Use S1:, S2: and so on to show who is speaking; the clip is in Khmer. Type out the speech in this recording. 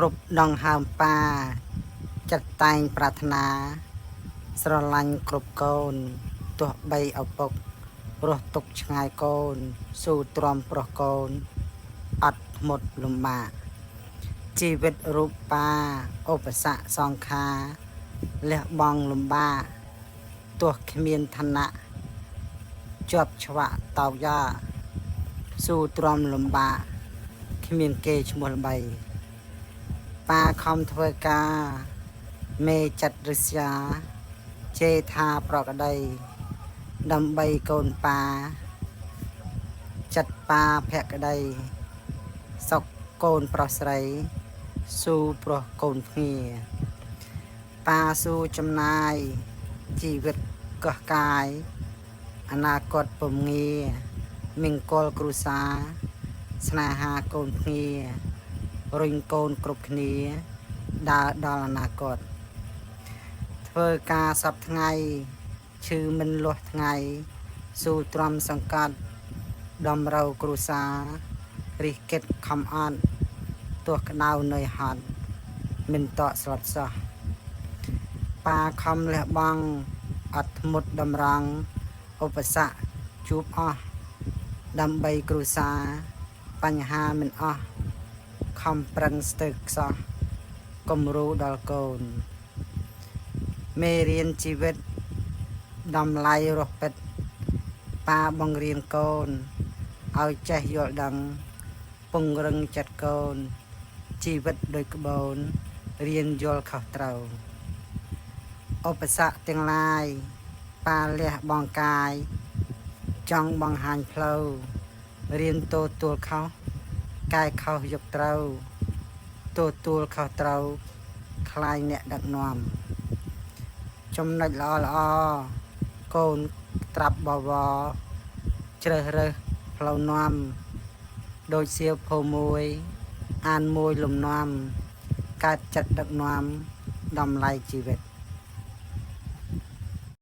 S1: គ្រប់ដងហើមប៉ាចិត្តតែងប្រាថ្នាស្រឡាញ់គ្រប់កូនទោះបីឪពុករស់ទុកឆ្ងាយកូនស៊ូទ្រាំប្រុសកូនអត់ធ្មត់លំបាកជីវិតរូបប៉ាឧបសគ្គសង្ខារលះបង់លំបាកទោះគ្មានឋានៈជាប់ឆ្វាក់តោកយ៉ាស៊ូទ្រាំលំបាកគ្មានគេឈ្មោះល្បីប៉ាខំធ្វើការមេចិត្តរិស្យាជេថាប្រក្តីដើម្បីកូនប៉ាចិត្តប៉ាភក្តីសុខកូនប្រុសស្រីស៊ូប្រុសកូនភ្ងាប៉ាស៊ូចំណាយជីវិតកោះកាយអនាគតពំងាមង្គលគ្រួសារស្នេហាកូនភ្ងារុញកូនគ្រប់គ្នាដើរដល់អនាគតធ្វើការសពថ្ងៃឈឺមិនលាស់ថ្ងៃស៊ូទ្រាំសង្កត់ដំរូវគ្រួសាររិះគិតខំអត់ទោះក្តៅនឿយហត់មិនតក់ស្លុតសោះប៉ាខំលះបង់អត់ធ្មត់តម្រង់ឧបសគ្គជួបអស់ដើម្បីគ្រួសារបញ្ហាមិនអស់ខំប្រឹងស្ទើរខ្សោះគំរូដល់កូនមេរៀនជីវិតតម្លៃរស់ពិតប៉ាបង្រៀនកូនឲ្យចេះយល់ដឹងពង្រឹងចិត្តកូនជីវិតដូចក្បូនរៀនយល់ខុសត្រូវឧបសគ្គទាំងឡាយប៉ាលះបង់កាយចង់បង្ហាញផ្លូវរៀនទទួលខុសកែខុសយកត្រូវទទួលខុសត្រូវខ្លាយអ្នកដឹកនាំចំណុចល្អកូនត្រាប់បវរជ្រើសរើសផ្លូវនាំដូចសៀវភៅមួយអានមួយលំនាំកើតចិត្តដឹកនាំតម្លៃជីវិត